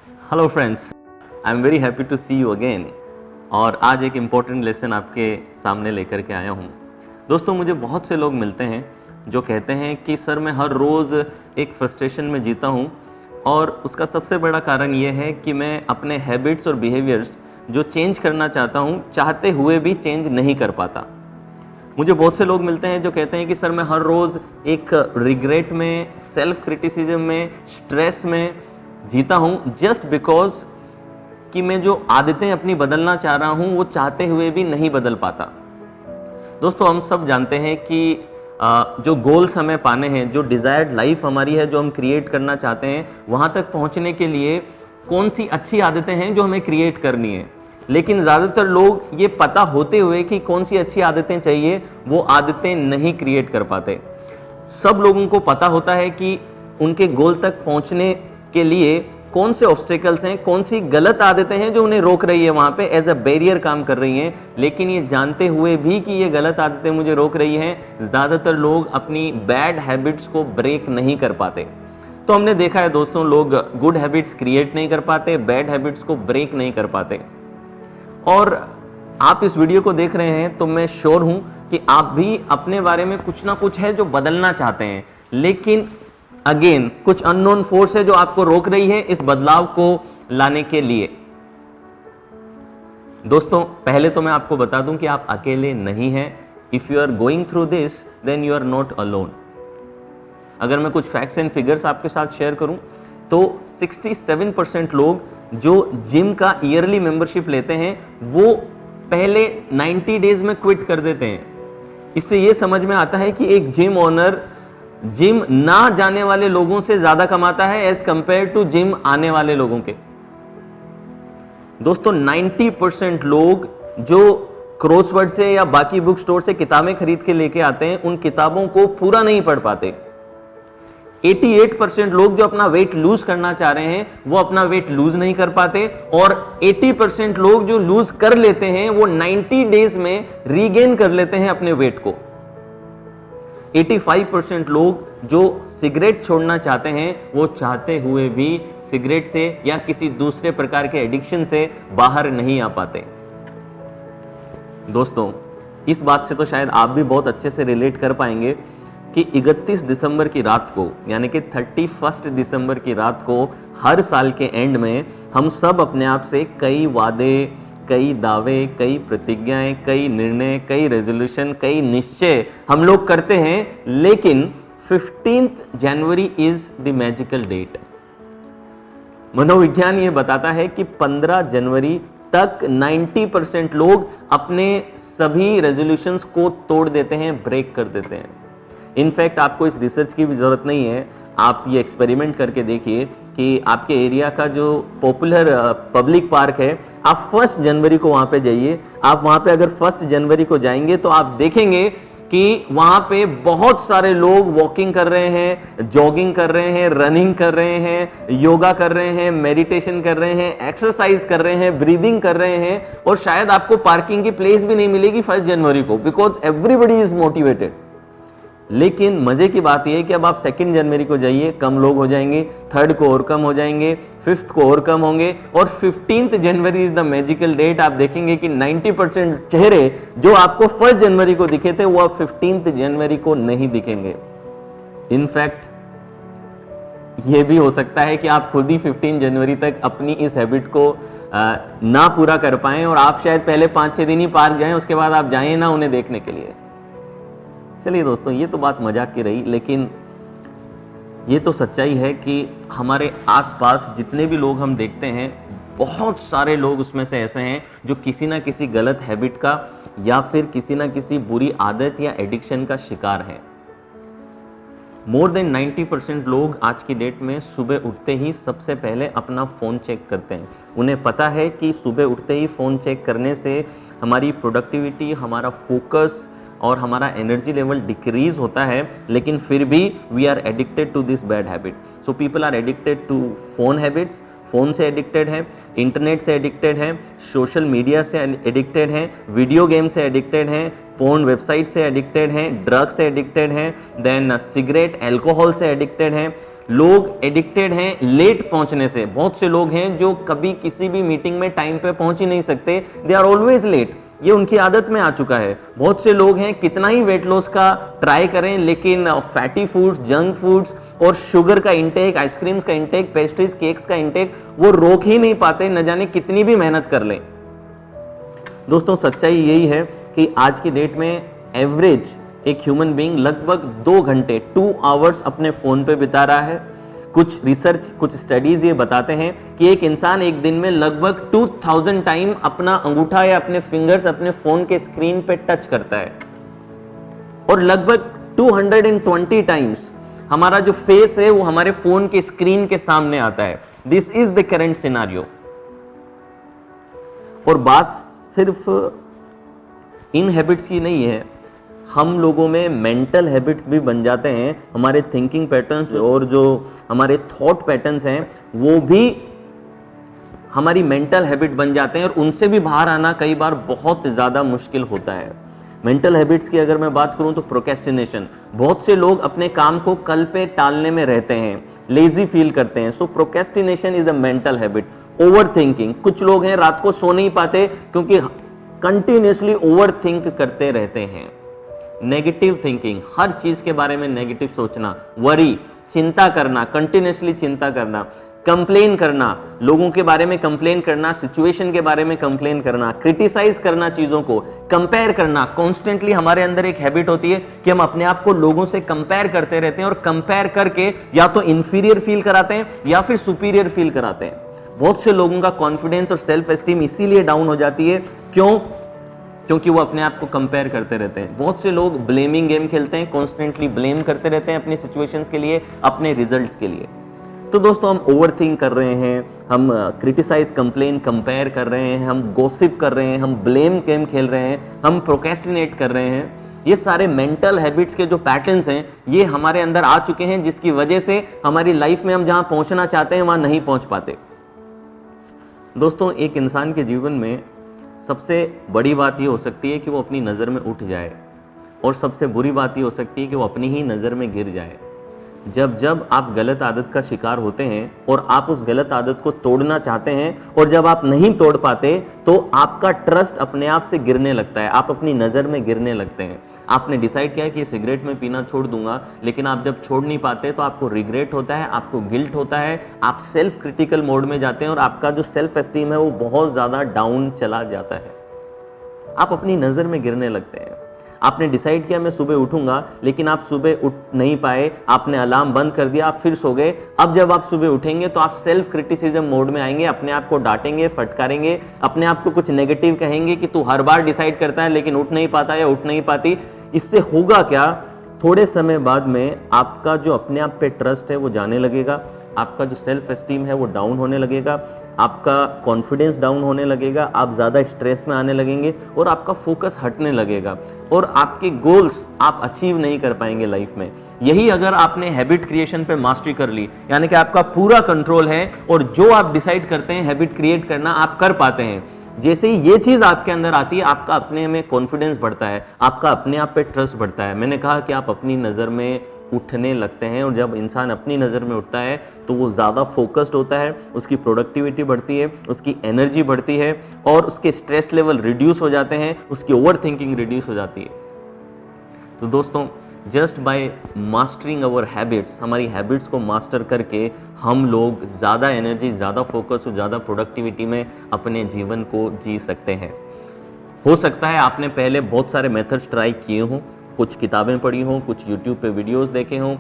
Hello friends, I am very happy to see you again. और आज एक important lesson आपके सामने लेकर के आया हूँ। दोस्तों, मुझे बहुत से लोग मिलते हैं जो कहते हैं कि सर मैं हर रोज़ एक फ्रस्ट्रेशन में जीता हूँ और उसका सबसे बड़ा कारण ये है कि मैं अपने हैबिट्स और बिहेवियर्स जो चेंज करना चाहता हूँ, चाहते हुए भी चेंज नहीं कर पाता। मुझे बहुत से लोग मिलते हैं जो कहते हैं कि सर मैं हर रोज़ एक रिग्रेट में, सेल्फ क्रिटिसिज्म में, स्ट्रेस में जीता हूँ जस्ट बिकॉज कि मैं जो आदतें अपनी बदलना चाह रहा हूँ वो चाहते हुए भी नहीं बदल पाता। दोस्तों, हम सब जानते हैं कि जो गोल्स हमें पाने हैं, जो डिज़ायर्ड लाइफ हमारी है, जो हम क्रिएट करना चाहते हैं, वहाँ तक पहुँचने के लिए कौन सी अच्छी आदतें हैं जो हमें क्रिएट करनी है। लेकिन ज़्यादातर लोग ये पता होते हुए कि कौन सी अच्छी आदतें चाहिए, वो आदतें नहीं क्रिएट कर पाते। सब लोगों को पता होता है कि उनके गोल तक पहुंचने के लिए कौन से ऑब्स्टेकल्स हैं, कौन सी गलत आदतें हैं जो उन्हें रोक रही है, वहां पे एज अ बैरियर काम कर रही हैं। लेकिन ये जानते हुए भी कि ये गलत आदतें मुझे रोक रही हैं, ज़्यादातर लोग अपनी बैड हैबिट्स को ब्रेक नहीं कर पाते। तो हमने देखा है दोस्तों, लोग गुड हैबिट्स क्रिएट नहीं कर पाते, बैड हैबिट्स को ब्रेक नहीं कर पाते। और आप इस वीडियो को देख रहे हैं तो मैं श्योर हूं कि आप भी अपने बारे में कुछ ना कुछ है जो बदलना चाहते हैं, लेकिन अगेन कुछ अननोन फोर्स है जो आपको रोक रही है इस बदलाव को लाने के लिए। दोस्तों, पहले तो मैं आपको बता दूं कि आप अकेले नहीं हैं। If you are going through this then you are not alone. अगर मैं कुछ फैक्ट्स एंड फिगर्स आपके साथ शेयर करूं तो 67% लोग जो जिम का ईयरली मेंबरशिप लेते हैं वो पहले 90 डेज में क्विट कर देते हैं। इससे ये समझ में आता है कि एक जिम ओनर जिम ना जाने वाले लोगों से ज्यादा कमाता है एज कंपेयर टू जिम आने वाले लोगों के। दोस्तों, 90% लोग जो क्रॉसवर्ड से या बाकी बुक स्टोर से किताबें खरीद के लेके आते हैं, उन किताबों को पूरा नहीं पढ़ पाते। 88% लोग जो अपना वेट लूज करना चाह रहे हैं वो अपना वेट लूज नहीं कर पाते, और 80% लोग जो लूज कर लेते हैं वो 90 डेज में रीगेन कर लेते हैं अपने वेट को। 85% लोग जो सिगरेट छोड़ना चाहते हैं वो चाहते हुए भी सिगरेट से या किसी दूसरे प्रकार के एडिक्शन से बाहर नहीं आ पाते। दोस्तों, इस बात से तो शायद आप भी बहुत अच्छे से रिलेट कर पाएंगे कि 31 दिसंबर की रात को, यानी कि 31 दिसंबर की रात को हर साल के एंड में हम सब अपने आप से कई वादे, कई दावे, कई प्रतिज्ञाएं, कई निर्णय, कई रेजोल्यूशन, कई निश्चय हम लोग करते हैं। लेकिन 15 January is the magical date. मनोविज्ञान ये बताता है कि 15 जनवरी तक 90% लोग अपने सभी रेजोल्यूशंस को तोड़ देते हैं, ब्रेक कर देते हैं। इनफैक्ट आपको इस रिसर्च की भी जरूरत नहीं है, आप ये एक्सपेरिमेंट करके देखिए कि आपके एरिया का जो पॉपुलर पब्लिक पार्क है, आप 1 जनवरी को वहां पे जाइए। आप वहां पे अगर 1 जनवरी को जाएंगे तो आप देखेंगे कि वहां पे बहुत सारे लोग वॉकिंग कर रहे हैं, जॉगिंग कर रहे हैं, रनिंग कर रहे हैं, योगा कर रहे हैं, मेडिटेशन कर रहे हैं, एक्सरसाइज कर रहे हैं, ब्रीदिंग कर रहे हैं। और शायद आपको पार्किंग की प्लेस भी नहीं मिलेगी 1 जनवरी को, बिकॉज एवरीबडी इज मोटिवेटेड। लेकिन मजे की बात यह है कि अब आप 2 जनवरी को जाइए, कम लोग हो जाएंगे, 3rd को और कम हो जाएंगे, 5th को और कम होंगे, और 15th January is the magical date. आप देखेंगे कि 90% चेहरे जो आपको 1 जनवरी को दिखे थे वो अब 15th जनवरी को नहीं दिखेंगे। इनफैक्ट ये भी हो सकता है कि आप खुद ही 15 जनवरी तक अपनी इस हैबिट को ना पूरा कर पाएं, और आप शायद पहले 5-6 दिन ही पार्क जाएं, उसके बाद आप जाएं ना उन्हें देखने के लिए। चलिए दोस्तों, ये तो बात मजाक की रही, लेकिन ये तो सच्चाई है कि हमारे आसपास जितने भी लोग हम देखते हैं, बहुत सारे लोग उसमें से ऐसे हैं जो किसी ना किसी गलत हैबिट का या फिर किसी ना किसी बुरी आदत या एडिक्शन का शिकार है। मोर देन 90% लोग आज की डेट में सुबह उठते ही सबसे पहले अपना फ़ोन चेक करते हैं। उन्हें पता है कि सुबह उठते ही फ़ोन चेक करने से हमारी प्रोडक्टिविटी, हमारा फोकस और हमारा एनर्जी लेवल डिक्रीज होता है, लेकिन फिर भी we are addicted to this bad habit. So people are addicted to phone habits, phone से एडिक्टेड है, इंटरनेट से एडिक्टेड है, सोशल मीडिया से एडिक्टेड है, वीडियो गेम से एडिक्टेड है, पोर्न वेबसाइट से एडिक्टेड हैं, ड्रग से एडिक्टेड हैं, देन सिगरेट, अल्कोहल से एडिक्टेड हैं, लोग एडिक्टेड हैं लेट पहुंचने से। बहुत से लोग हैं जो कभी किसी भी मीटिंग में टाइम पे पहुंच ही नहीं सकते, दे आर ऑलवेज लेट, ये उनकी आदत में आ चुका है। बहुत से लोग हैं कितना ही वेट लॉस का ट्राई करें लेकिन फैटी फूड्स, जंक फूड्स और शुगर का इंटेक, आइसक्रीम्स का इंटेक, पेस्ट्रीज, केक्स का इंटेक वो रोक ही नहीं पाते, न जाने कितनी भी मेहनत कर लें। दोस्तों सच्चाई यही है कि आज की डेट में एवरेज एक ह्यूमन बीइंग लगभग 2 घंटे 2 आवर्स अपने फोन पे बिता रहा है। कुछ रिसर्च, कुछ स्टडीज ये बताते हैं कि एक इंसान एक दिन में लगभग 2000 टाइम अपना अंगूठा या अपने फिंगर्स अपने फोन के स्क्रीन पे टच करता है और लगभग 220 टाइम्स हमारा जो फेस है वो हमारे फोन के स्क्रीन के सामने आता है। This is the current scenario. और बात सिर्फ इन हैबिट्स की नहीं है, हम लोगों में मेंटल हैबिट्स भी बन जाते हैं। हमारे थिंकिंग पैटर्न्स और जो हमारे थॉट पैटर्न्स हैं वो भी हमारी मेंटल हैबिट बन जाते हैं और उनसे भी बाहर आना कई बार बहुत ज़्यादा मुश्किल होता है। मेंटल हैबिट्स की अगर मैं बात करूं तो प्रोक्रेस्टिनेशन, बहुत से लोग अपने काम को कल पे टालने में रहते हैं, लेजी फील करते हैं। So procrastination is a mental habit. Overthinking, कुछ लोग हैं रात को सो नहीं पाते क्योंकि कंटिन्यूसली ओवर थिंक करते रहते हैं। नेगेटिव थिंकिंग, हर चीज के बारे में नेगेटिव सोचना, वरी, चिंता करना, कंटिन्यूसली चिंता करना, कंप्लेन करना, लोगों के बारे में कंप्लेन करना, सिचुएशन के बारे में कंप्लेन करना, क्रिटिसाइज करना, चीजों को कंपेयर करना। कॉन्स्टेंटली हमारे अंदर एक हैबिट होती है कि हम अपने आप को लोगों से कंपेयर करते रहते हैं और कंपेयर करके या तो इंफीरियर फील कराते हैं या फिर सुपीरियर फील कराते हैं। बहुत से लोगों का कॉन्फिडेंस और सेल्फ एस्टीम इसीलिए डाउन हो जाती है, क्योंकि वो अपने आप को कंपेयर करते रहते हैं। बहुत से लोग ब्लेमिंग गेम खेलते हैं, कॉन्स्टेंटली ब्लेम करते रहते हैं अपनी सिचुएशंस के लिए, अपने रिजल्ट्स के लिए। तो दोस्तों हम ओवर थिंक कर रहे हैं, हम क्रिटिसाइज, कंप्लेन, कंपेयर कर रहे हैं, हम गॉसिप कर रहे हैं, हम ब्लेम गेम खेल रहे हैं, हम प्रोक्रेस्टिनेट कर रहे हैं। ये सारे मेंटल हैबिट्स के जो पैटर्न्स हैं ये हमारे अंदर आ चुके हैं, जिसकी वजह से हमारी लाइफ में हम जहां पहुंचना चाहते हैं वहां नहीं पहुंच पाते। दोस्तों एक इंसान के जीवन में सबसे बड़ी बात ये हो सकती है कि वो अपनी नज़र में उठ जाए और सबसे बुरी बात ये हो सकती है कि वो अपनी ही नज़र में गिर जाए। जब आप गलत आदत का शिकार होते हैं और आप उस गलत आदत को तोड़ना चाहते हैं और जब आप नहीं तोड़ पाते तो आपका ट्रस्ट अपने आप से गिरने लगता है, आप अपनी नज़र में गिरने लगते हैं। आपने डिसाइड किया कि सिगरेट में पीना छोड़ दूंगा, लेकिन आप जब छोड़ नहीं पाते तो आपको रिग्रेट होता है, आपको गिल्ट होता है, आप सेल्फ क्रिटिकल मोड में जाते हैं और आपका जो सेल्फ एस्टीम है वो बहुत ज़्यादा डाउन चला जाता है। आप अपनी नज़र में गिरने लगते हैं। आपने डिसाइड किया मैं सुबह उठूंगा, लेकिन आप सुबह उठ नहीं पाए, आपने अलार्म बंद कर दिया, आप फिर सो गए। अब जब आप सुबह उठेंगे तो आप सेल्फ क्रिटिसिज्म मोड में आएंगे, अपने आप को डांटेंगे, फटकारेंगे, अपने आप को कुछ नेगेटिव कहेंगे कि तू हर बार डिसाइड करता है लेकिन उठ नहीं पाता या उठ नहीं पाती। इससे होगा क्या, थोड़े समय बाद में आपका जो अपने आप पे ट्रस्ट है वो जाने लगेगा, आपका जो सेल्फ एस्टीम है वो डाउन होने लगेगा, आपका कॉन्फिडेंस डाउन होने लगेगा, आप ज़्यादा स्ट्रेस में आने लगेंगे और आपका फोकस हटने लगेगा और आपके गोल्स आप अचीव नहीं कर पाएंगे लाइफ में। यही अगर आपने हैबिट क्रिएशन पे मास्टरी कर ली, यानी कि आपका पूरा कंट्रोल है और जो आप डिसाइड करते हैं हैबिट क्रिएट करना आप कर पाते हैं। जैसे ही ये चीज़ आपके अंदर आती है आपका अपने में कॉन्फिडेंस बढ़ता है, आपका अपने आप पे ट्रस्ट बढ़ता है। मैंने कहा कि आप अपनी नज़र में उठने लगते हैं और जब इंसान अपनी नज़र में उठता है तो वो ज़्यादा फोकस्ड होता है, उसकी प्रोडक्टिविटी बढ़ती है, उसकी एनर्जी बढ़ती है और उसके स्ट्रेस लेवल रिड्यूस हो जाते हैं, उसकी ओवर थिंकिंग रिड्यूस हो जाती है। तो दोस्तों just by mastering our habits, हमारी हैबिट्स को मास्टर करके हम लोग ज़्यादा एनर्जी, ज़्यादा फोकस और ज़्यादा प्रोडक्टिविटी में अपने जीवन को जी सकते हैं। हो सकता है आपने पहले बहुत सारे मेथड्स ट्राई किए हों, कुछ किताबें पढ़ी हों, कुछ यूट्यूब पे वीडियोस देखे हों,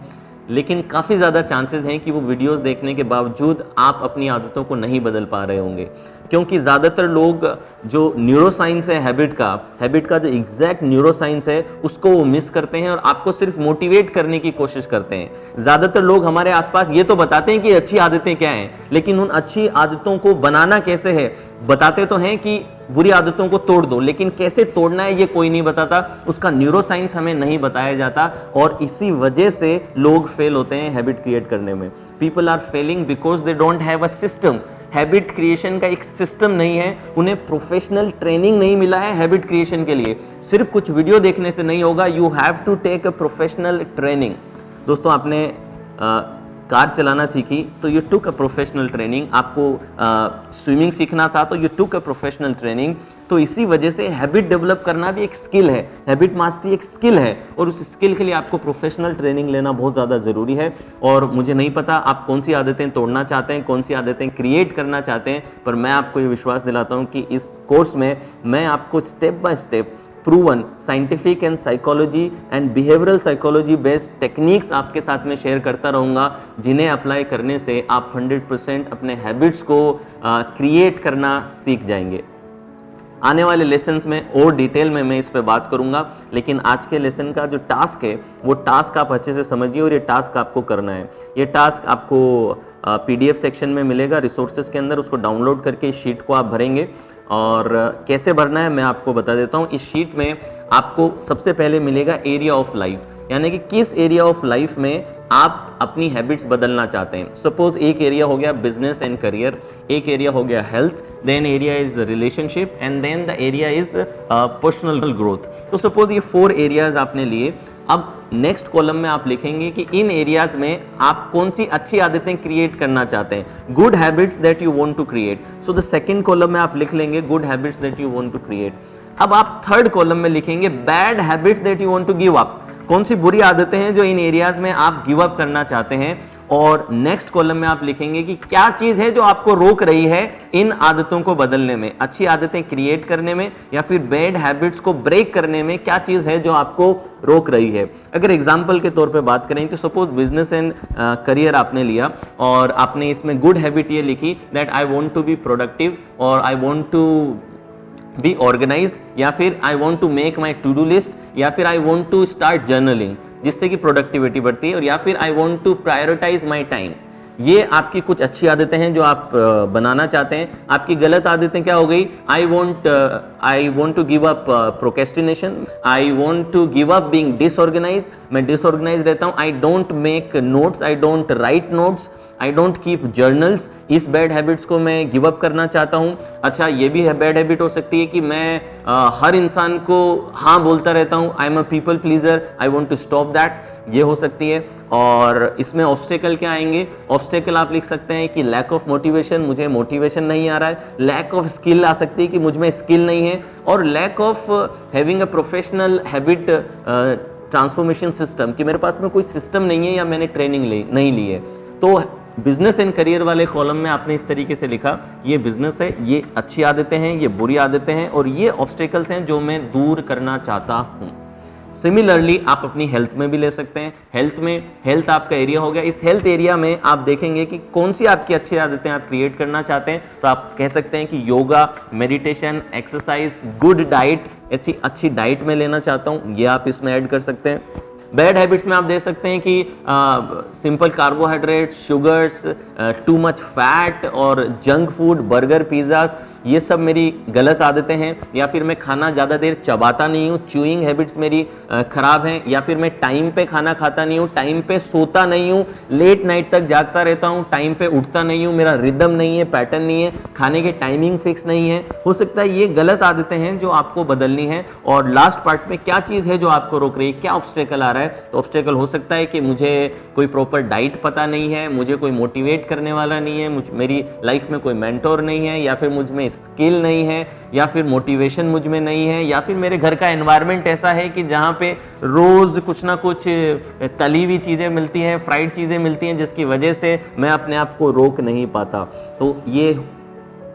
लेकिन काफ़ी ज़्यादा चांसेस हैं कि वो वीडियोस देखने के बावजूद आप अपनी आदतों को नहीं बदल पा रहे होंगे, क्योंकि ज़्यादातर लोग जो न्यूरोसाइंस है हैबिट का जो एग्जैक्ट न्यूरोसाइंस है उसको वो मिस करते हैं और आपको सिर्फ मोटिवेट करने की कोशिश करते हैं। ज़्यादातर लोग हमारे आसपास ये तो बताते हैं कि अच्छी आदतें क्या हैं, लेकिन उन अच्छी आदतों को बनाना कैसे है, बताते तो हैं कि बुरी आदतों को तोड़ दो, लेकिन कैसे तोड़ना है ये कोई नहीं बताता, उसका न्यूरोसाइंस हमें नहीं बताया जाता और इसी वजह से लोग फेल होते हैं हैबिट क्रिएट करने में। People are failing because they don't have a system. Habit creation का एक सिस्टम नहीं है, उन्हें प्रोफेशनल ट्रेनिंग नहीं मिला है हैबिट क्रिएशन के लिए। सिर्फ कुछ वीडियो देखने से नहीं होगा, you have to take a professional training. दोस्तों आपने कार चलाना सीखी तो you took a professional training, आपको स्विमिंग सीखना था तो you took a professional training. तो इसी वजह से हैबिट डेवलप करना भी एक स्किल है, हैबिट मास्टरी एक स्किल है, और उस स्किल के लिए आपको प्रोफेशनल ट्रेनिंग लेना बहुत ज़्यादा ज़रूरी है। और मुझे नहीं पता आप कौन सी आदतें तोड़ना चाहते हैं, कौन सी आदतें क्रिएट करना चाहते हैं, पर मैं आपको ये विश्वास दिलाता हूँ कि इस कोर्स में मैं आपको step by step proven scientific and psychology and behavioural psychology based techniques आपके साथ में शेयर करता रहूँगा, जिन्हें अप्लाई करने से आप 100% अपने हैबिट्स को क्रिएट करना सीख जाएंगे। आने वाले लेसन्स में और डिटेल में मैं इस पे बात करूंगा, लेकिन आज के लेसन का जो टास्क है वो टास्क आप अच्छे से समझिए और ये टास्क आपको करना है। ये टास्क आपको PDF सेक्शन में मिलेगा रिसोर्सेज के अंदर, उसको डाउनलोड करके इस शीट को आप भरेंगे। और कैसे भरना है मैं आपको बता देता हूँ। इस शीट में आपको सबसे पहले मिलेगा एरिया ऑफ लाइफ, यानी कि किस एरिया ऑफ लाइफ में आप अपनी हैबिट्स बदलना चाहते हैं। सपोज एक एरिया हो गया बिजनेस एंड करियर, एक एरिया हो गया health, then area is relationship and then the area is personal growth. तो सपोज ये 4 एरियाज आपने लिए। अब नेक्स्ट कॉलम में आप लिखेंगे कि इन एरियाज में आप कौन सी अच्छी आदतें क्रिएट करना चाहते हैं, good habits that you want to create. So the second column में आप लिख लेंगे good habits that you want to create. अब आप थर्ड कॉलम में लिखेंगे bad habits that you want to give up, कौन सी बुरी आदतें हैं जो इन एरियाज में आप गिव अप करना चाहते हैं। और नेक्स्ट कॉलम में आप लिखेंगे कि क्या चीज है जो आपको रोक रही है इन आदतों को बदलने में, अच्छी आदतें क्रिएट करने में, या फिर बैड हैबिट्स को ब्रेक करने में क्या चीज है जो आपको रोक रही है। अगर एग्जांपल के तौर पे बात करें तो सपोज बिजनेस एंड करियर आपने लिया और आपने इसमें गुड हैबिट ये लिखी that I want to be productive और I want to be organised, या फिर I want to make my to do list, या फिर I want to start journaling जिससे कि प्रोडक्टिविटी बढ़ती है, और या फिर I want to prioritise my time. ये आपकी कुछ अच्छी आदतें हैं जो आप बनाना चाहते हैं। आपकी गलत आदतें क्या हो गई, I want to give up procrastination, I want to give up being disorganize, मैं डिसऑर्गेनाइज रहता हूं, I don't make notes, I don't write notes, I don't keep journals, इस बैड हैबिट्स को मैं गिव अप करना चाहता हूं। अच्छा, ये भी है बैड हैबिट हो सकती है कि मैं हर इंसान को हाँ बोलता रहता हूं, I am a people pleaser, I want to stop that, ये हो सकती है। और इसमें ऑब्स्टेकल क्या आएंगे, ऑब्स्टेकल आप लिख सकते हैं कि लैक ऑफ मोटिवेशन, मुझे मोटिवेशन नहीं आ रहा है, लैक ऑफ स्किल आ सकती है कि मुझ में स्किल नहीं है, और lack of having a professional habit transformation system, कि मेरे पास में कोई सिस्टम नहीं है या मैंने ट्रेनिंग नहीं ली है। तो बिजनेस एंड करियर वाले कॉलम में आपने इस तरीके से लिखा, ये बिजनेस है, ये अच्छी आदतें हैं, ये बुरी आदतें हैं, और ये ऑब्स्टेकल्स हैं जो मैं दूर करना चाहता हूं। सिमिलरली आप अपनी हेल्थ में भी ले सकते हैं। हेल्थ आपका एरिया हो गया, इस हेल्थ एरिया में आप देखेंगे कि कौन सी आपकी अच्छी आदतें आप क्रिएट करना चाहते हैं। तो आप कह सकते हैं कि yoga, meditation, exercise, good diet, ऐसी अच्छी डाइट में लेना चाहता हूं, ये आप इसमें ऐड कर सकते हैं। बैड हैबिट्स में आप देख सकते हैं कि simple carbohydrate, sugars, too much fat और जंक फूड, बर्गर, पिज्ज़ास, ये सब मेरी गलत आदतें हैं। या फिर मैं खाना ज़्यादा देर चबाता नहीं हूँ, च्यूइंग हैबिट्स मेरी खराब हैं। या फिर मैं टाइम पे खाना खाता नहीं हूँ, टाइम पे सोता नहीं हूँ, लेट नाइट तक जागता रहता हूँ, टाइम पे उठता नहीं हूँ, मेरा रिदम नहीं है, पैटर्न नहीं है, खाने की टाइमिंग फिक्स नहीं है। हो सकता है ये गलत आदतें हैं जो आपको बदलनी है। और लास्ट पार्ट में क्या चीज़ है जो आपको रोक रही है, क्या ऑब्स्टेकल आ रहा है। तो ऑब्स्टेकल हो सकता है कि मुझे कोई प्रॉपर डाइट पता नहीं है, मुझे कोई मोटिवेट करने वाला नहीं है, मेरी लाइफ में कोई मेंटोर नहीं है, या फिर मुझ में स्किल नहीं है, या फिर मोटिवेशन मुझ में नहीं है, या फिर मेरे घर का एनवायरनमेंट ऐसा है कि जहाँ पे रोज कुछ ना कुछ तली हुई चीज़ें मिलती हैं, फ्राइड चीज़ें मिलती हैं, जिसकी वजह से मैं अपने आप को रोक नहीं पाता। तो ये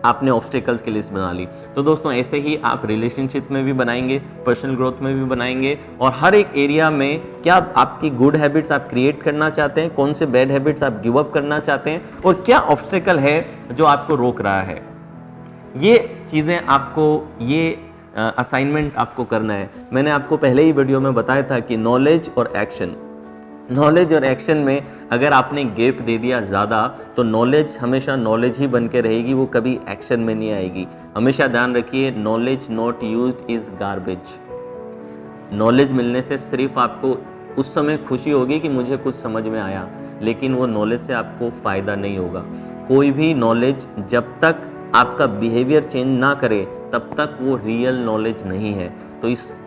आपने ऑब्स्टेकल्स की लिस्ट बना ली। तो दोस्तों ऐसे ही आप रिलेशनशिप में भी बनाएंगे, पर्सनल ग्रोथ में भी बनाएंगे, और हर एक एरिया में क्या आपकी गुड हैबिट्स आप क्रिएट करना चाहते हैं, कौन से बैड हैबिट्स आप गिव अप करना चाहते हैं, और क्या ऑब्स्टेकल है जो आपको रोक रहा है। ये चीज़ें आपको, ये असाइनमेंट आपको करना है। मैंने आपको पहले ही वीडियो में बताया था कि नॉलेज और एक्शन में अगर आपने गैप दे दिया ज़्यादा तो नॉलेज हमेशा नॉलेज ही बन के रहेगी, वो कभी एक्शन में नहीं आएगी। हमेशा ध्यान रखिए, knowledge not used is garbage. Knowledge मिलने से सिर्फ आपको उस समय खुशी होगी कि मुझे कुछ समझ में आया, लेकिन वो नॉलेज से आपको फ़ायदा नहीं होगा। कोई भी नॉलेज जब तक आपका बिहेवियर चेंज ना करे तब तक वो रियल नॉलेज नहीं है। तो इस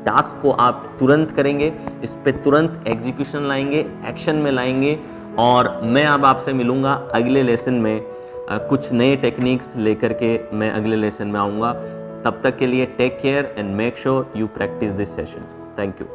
टास्क को आप तुरंत करेंगे, इस पे तुरंत एग्जीक्यूशन लाएंगे, एक्शन में लाएंगे, और मैं अब आपसे मिलूंगा अगले लेसन में। कुछ नए टेक्निक्स लेकर के मैं अगले लेसन में आऊँगा। तब तक के लिए take care and make sure you practise this session. Thank you.